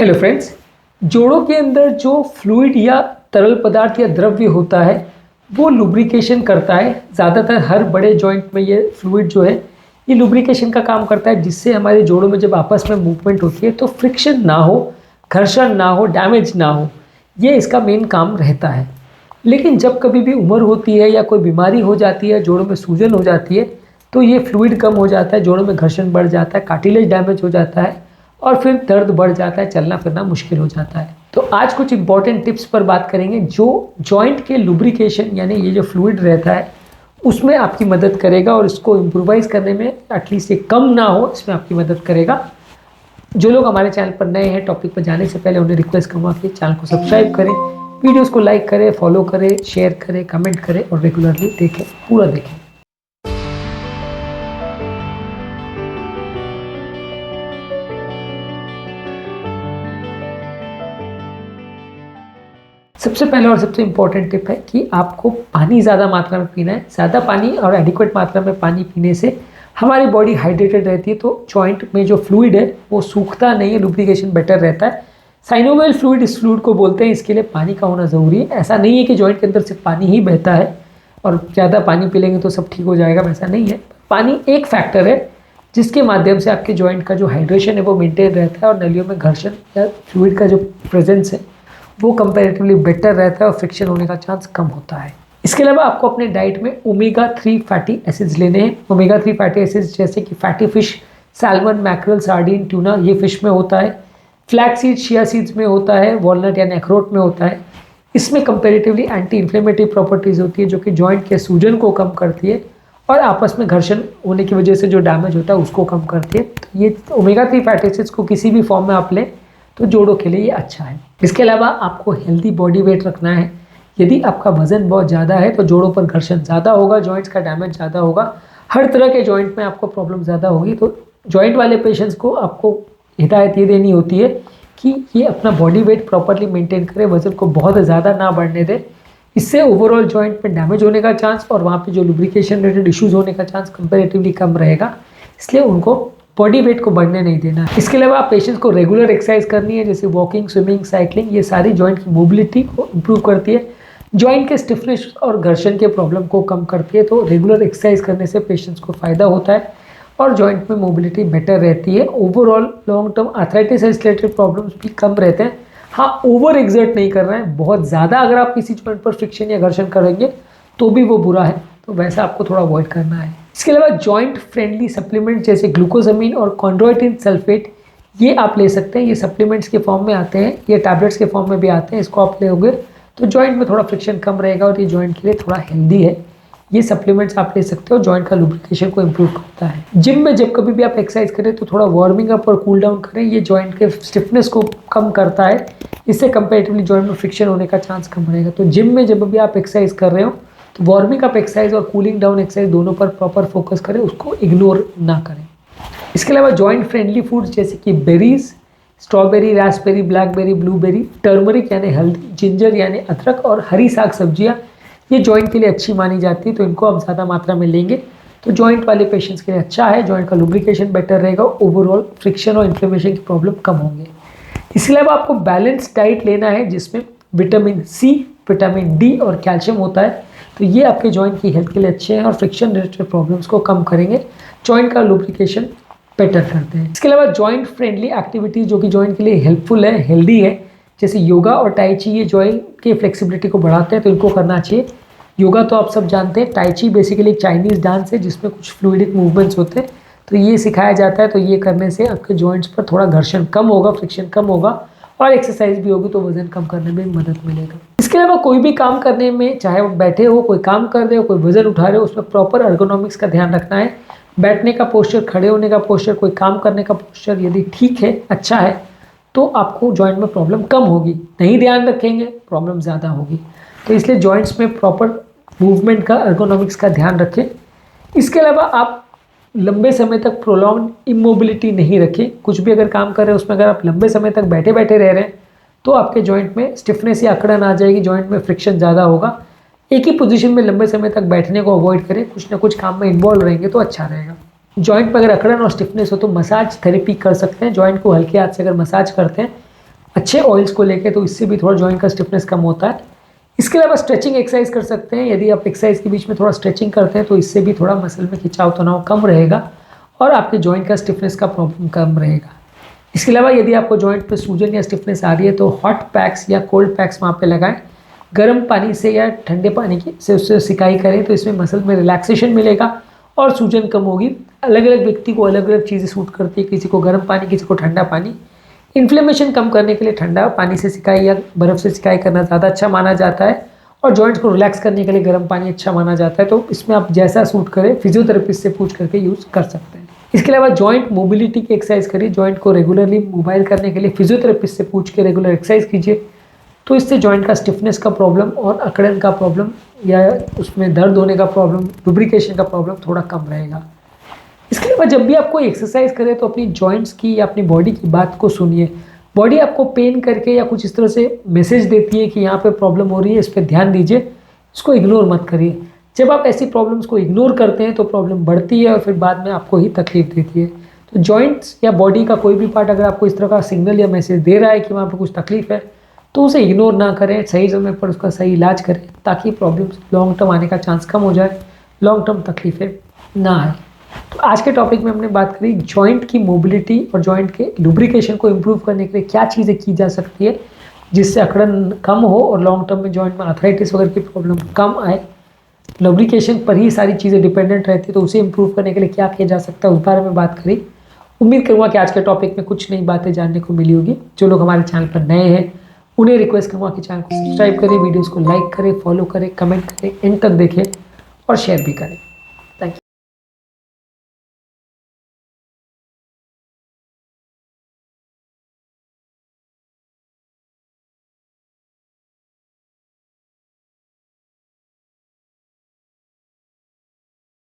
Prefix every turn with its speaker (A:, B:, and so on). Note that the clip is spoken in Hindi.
A: हेलो फ्रेंड्स, जोड़ों के अंदर जो फ्लूइड या तरल पदार्थ या द्रव्य होता है वो लुब्रिकेशन करता है। ज़्यादातर हर बड़े जॉइंट में ये फ्लूइड जो है ये लुब्रिकेशन का काम करता है, जिससे हमारे जोड़ों में जब आपस में मूवमेंट होती है तो फ्रिक्शन ना हो, घर्षण ना हो, डैमेज ना हो, ये इसका मेन काम रहता है। लेकिन जब कभी भी उम्र होती है या कोई बीमारी हो जाती है, जोड़ों में सूजन हो जाती है, तो ये फ्लूइड कम हो जाता है, जोड़ों में घर्षण बढ़ जाता है, कार्टिलेज डैमेज हो जाता है और फिर दर्द बढ़ जाता है, चलना फिरना मुश्किल हो जाता है। तो आज कुछ इंपॉर्टेंट टिप्स पर बात करेंगे जो जॉइंट के लुब्रिकेशन यानी ये जो फ्लूइड रहता है उसमें आपकी मदद करेगा और इसको इम्प्रोवाइज़ करने में एटलीस्ट ये कम ना हो, इसमें आपकी मदद करेगा। जो लोग हमारे चैनल पर नए हैं, टॉपिक पर जाने से पहले उन्हें रिक्वेस्ट करूँगा कि चैनल को सब्सक्राइब करें, वीडियोज़ को लाइक करें, फॉलो करें, शेयर करें, कमेंट करें और रेगुलरली देखें, पूरा देखें। सबसे पहला और सबसे इम्पॉर्टेंट टिप है कि आपको पानी ज़्यादा मात्रा में पीना है। ज़्यादा पानी और एडिक्वेट मात्रा में पानी पीने से हमारी बॉडी हाइड्रेटेड रहती है, तो जॉइंट में जो फ्लूइड है वो सूखता नहीं है, लुब्रिकेशन बेटर रहता है। साइनोवियल फ्लूइड इस फ्लूइड को बोलते हैं, इसके लिए पानी का होना ज़रूरी है। ऐसा नहीं है कि जॉइंट के अंदर सिर्फ पानी ही बहता है और ज़्यादा पानी पी लेंगे तो सब ठीक हो जाएगा, वैसा नहीं है। पानी एक फैक्टर है जिसके माध्यम से आपके जॉइंट का जो हाइड्रेशन है वो मेंटेन रहता है और नलियों में घर्षण या फ्लूइड का जो प्रेजेंस है वो कंपैरेटिवली बेटर रहता है और फ्रिक्शन होने का चांस कम होता है। इसके अलावा आपको अपने डाइट में ओमेगा 3 फैटी एसिड्स लेने हैं। ओमेगा 3 फैटी एसिड्स जैसे कि fatty fish, salmon, mackerel, sardine, tuna, ये फिश में होता है। फ्लैक्स सीड, चिया सीड्स में होता है। वॉलनट यानी अखरोट में होता है। इसमें कंपैरेटिवली एंटी इन्फ्लेमेटरी प्रॉपर्टीज़ होती है जो कि जॉइंट के सूजन को कम करती है और आपस में घर्षण होने की वजह से जो डैमेज होता है उसको कम करती है। तो ये ओमेगा 3 फैटी एसिड्स को किसी भी फॉर्म में आप लें तो जोड़ों के लिए ये अच्छा है। इसके अलावा आपको हेल्दी बॉडी वेट रखना है। यदि आपका वजन बहुत ज़्यादा है तो जोड़ों पर घर्षण ज़्यादा होगा, जॉइंट्स का डैमेज ज़्यादा होगा, हर तरह के जॉइंट में आपको प्रॉब्लम ज़्यादा होगी। तो जॉइंट वाले पेशेंट्स को आपको हिदायत ये देनी होती है कि ये अपना बॉडी वेट प्रॉपरली मेंटेन करें, वजन को बहुत ज़्यादा ना बढ़ने दें। इससे ओवरऑल जॉइंट में डैमेज होने का चांस और वहाँ पे जो लुब्रिकेशन रिलेटेड इश्यूज़ होने का चांस कंपैरेटिवली कम रहेगा, इसलिए उनको बॉडी वेट को बढ़ने नहीं देना। इसके अलावा आप पेशेंट्स को रेगुलर एक्सरसाइज करनी है, जैसे वॉकिंग, स्विमिंग, साइकिलिंग, ये सारी जॉइंट की मोबिलिटी को इम्प्रूव करती है, जॉइंट के स्टिफनेस और घर्षण के प्रॉब्लम को कम करती है। तो रेगुलर एक्सरसाइज करने से पेशेंट्स को फ़ायदा होता है और जॉइंट में मोबिलिटी बेटर रहती है। Overall long term arthritis related problems भी कम रहते हैं। हाँ, ओवर एक्सर्ट नहीं कर रहे हैं, बहुत ज़्यादा अगर आप किसी जॉइंट पर फ्रिक्शन या घर्षण करेंगे तो भी वो बुरा है, तो वैसा आपको थोड़ा अवॉइड करना है। इसके अलावा जॉइंट फ्रेंडली सप्लीमेंट जैसे ग्लूकोजामिन और कॉन्ड्रोइटिन सल्फेट ये आप ले सकते हैं। ये सप्लीमेंट्स के फॉर्म में आते हैं, ये टैबलेट्स के फॉर्म में भी आते हैं। इसको आप लेोगे तो जॉइंट में थोड़ा फ्रिक्शन कम रहेगा और ये जॉइंट के लिए थोड़ा हेल्दी है। ये सप्लीमेंट्स आप ले सकते हो, जॉइंट का लुब्रिकेशन को इम्प्रूव करता है। जिम में जब कभी भी आप एक्सरसाइज करें तो थोड़ा वार्मिंग अप और कूल डाउन करें, ये जॉइंट के स्टिफनेस को कम करता है। इससे कंपेरेटिवली जॉइंट में फ्रिक्शन होने का चांस कम रहेगा। तो जिम में जब भी आप एक्सरसाइज कर रहे हो तो वार्मिंग अप एक्सरसाइज और कूलिंग डाउन एक्सरसाइज दोनों पर प्रॉपर फोकस करें, उसको इग्नोर ना करें। इसके अलावा जॉइंट फ्रेंडली फूड्स जैसे कि berries, strawberry, Raspberry, blackberry, blueberry, turmeric यानी हल्दी, जिंजर यानी अदरक और हरी साग सब्जियां ये जॉइंट के लिए अच्छी मानी जाती है। तो इनको आप ज़्यादा मात्रा में लेंगे तो जॉइंट वाले पेशेंट्स के लिए अच्छा है, जॉइंट का लुब्रिकेशन बेटर रहेगा, ओवरऑल फ्रिक्शन और इन्फ्लेमेशन की प्रॉब्लम कम होंगे। इसके अलावा आपको बैलेंस डाइट लेना है जिसमें विटामिन सी, विटामिन डी और कैल्शियम होता है। तो ये आपके जॉइंट की हेल्थ के लिए अच्छे हैं और फ्रिक्शन रिलेटेड प्रॉब्लम्स को कम करेंगे, जॉइंट का लुब्रिकेशन बेटर करते हैं। इसके अलावा जॉइंट फ्रेंडली एक्टिविटीज़ जो कि जॉइंट के लिए हेल्पफुल है, हेल्दी है, जैसे योगा और टाई ची, ये जॉइंट की फ्लेक्सिबिलिटी को बढ़ाते हैं, तो इनको करना चाहिए। योगा तो आप सब जानते हैं, टाई ची बेसिकली एक चाइनीज़ डांस है जिसमें कुछ फ्लूइडिक मूवमेंट्स होते हैं, तो ये सिखाया जाता है। तो ये करने से आपके जॉइंट्स पर थोड़ा घर्षण कम होगा, फ्रिक्शन कम होगा और एक्सरसाइज भी होगी तो वजन कम करने में मदद मिलेगा। इसके अलावा कोई भी काम करने में, चाहे वो बैठे हो, कोई काम कर रहे हो, कोई वजन उठा रहे हो, उसमें प्रॉपर अर्गोनॉमिक्स का ध्यान रखना है। बैठने का पोस्चर, खड़े होने का पोस्चर, कोई काम करने का पोस्चर यदि ठीक है, अच्छा है, तो आपको जॉइंट में प्रॉब्लम कम होगी। नहीं ध्यान रखेंगे, प्रॉब्लम ज़्यादा होगी। तो इसलिए जॉइंट्स में प्रॉपर मूवमेंट का, अर्गोनॉमिक्स का ध्यान रखें। इसके अलावा आप लंबे समय तक प्रोलॉन्ग इमोबिलिटी नहीं रखें। कुछ भी अगर काम कर रहे हैं उसमें अगर आप लंबे समय तक बैठे बैठे रह रहे हैं तो आपके जॉइंट में स्टिफनेस या अकड़न आ जाएगी, जॉइंट में फ्रिक्शन ज़्यादा होगा। एक ही पोजीशन में लंबे समय तक बैठने को अवॉइड करें, कुछ ना कुछ काम में इन्वॉल्व रहेंगे तो अच्छा रहेगा। जॉइंट पर अगर अकड़न और स्टिफनेस हो तो मसाज थेरेपी कर सकते हैं। जॉइंट को हल्के हाथ से अगर मसाज करते हैं अच्छे ऑयल्स को लेके, तो इससे भी थोड़ा जॉइंट का स्टिफनेस कम होता है। इसके अलावा स्ट्रेचिंग एक्सरसाइज कर सकते हैं। यदि आप एक्सरसाइज के बीच में थोड़ा स्ट्रेचिंग करते हैं तो इससे भी थोड़ा मसल में खिंचाव तनाव कम रहेगा और आपके जॉइंट का स्टिफनेस का प्रॉब्लम कम रहेगा। इसके अलावा यदि आपको जॉइंट पे सूजन या स्टिफनेस आ रही है तो हॉट पैक्स या कोल्ड पैक्स वहाँ पे लगाएं। गर्म पानी से या ठंडे पानी से उससे सिकाई करें तो इसमें मसल में रिलैक्सेशन मिलेगा और सूजन कम होगी। अलग अलग व्यक्ति को अलग अलग चीज़ें सूट करती है, किसी को गर्म पानी, किसी को ठंडा पानी। इन्फ्लेमेशन कम करने के लिए ठंडा पानी से सिकाई या बर्फ़ से सिकाई करना ज़्यादा अच्छा माना जाता है और जॉइंट्स को रिलैक्स करने के लिए गर्म पानी अच्छा माना जाता है। तो इसमें आप जैसा सूट करें फिजियोथेरेपिस्ट से पूछ करके यूज़ कर सकते हैं। इसके अलावा जॉइंट मोबिलिटी की एक्सरसाइज करिए। जॉइंट को रेगुलरली मोबाइल करने के लिए फिजियोथेरेपिस्ट से पूछ के रेगुलर एक्सरसाइज कीजिए, तो इससे जॉइंट का स्टिफनेस का प्रॉब्लम और अकड़न का प्रॉब्लम या उसमें दर्द होने का प्रॉब्लम, लुब्रिकेशन का प्रॉब्लम थोड़ा कम रहेगा। इसके अलावा जब भी आप कोई एक्सरसाइज करें तो अपनी जॉइंट्स की या अपनी बॉडी की बात को सुनिए। बॉडी आपको पेन करके या कुछ इस तरह से मैसेज देती है कि यहाँ पे प्रॉब्लम हो रही है, इस पर ध्यान दीजिए, इसको इग्नोर मत करिए। जब आप ऐसी प्रॉब्लम्स को इग्नोर करते हैं तो प्रॉब्लम बढ़ती है और फिर बाद में आपको ही तकलीफ देती है। तो जॉइंट्स या बॉडी का कोई भी पार्ट अगर आपको इस तरह का सिग्नल या मैसेज दे रहा है कि वहाँ पर कुछ तकलीफ है तो उसे इग्नोर ना करें, सही समय पर उसका सही इलाज करें ताकि प्रॉब्लम्स लॉन्ग टर्म आने का चांस कम हो जाए, लॉन्ग टर्म तकलीफें ना आए। तो आज के टॉपिक में हमने बात करी जॉइंट की मोबिलिटी और जॉइंट के लुब्रिकेशन को इम्प्रूव करने के लिए क्या चीज़ें की जा सकती है जिससे अकड़न कम हो और लॉन्ग टर्म में जॉइंट में आर्थराइटिस वगैरह की प्रॉब्लम कम आए। लुब्रिकेशन पर ही सारी चीज़ें डिपेंडेंट रहती है, तो उसे इम्प्रूव करने के लिए क्या किया जा सकता है उस बारे में बात करी। उम्मीद करूँगा कि आज के टॉपिक में कुछ नई बातें जानने को मिली होगी। जो लोग हमारे चैनल पर नए हैं उन्हें रिक्वेस्ट करूँगा कि चैनल को सब्सक्राइब करें, वीडियोज़ को लाइक करें, फॉलो करें, कमेंट करें, एंड तक देखें और शेयर भी करें।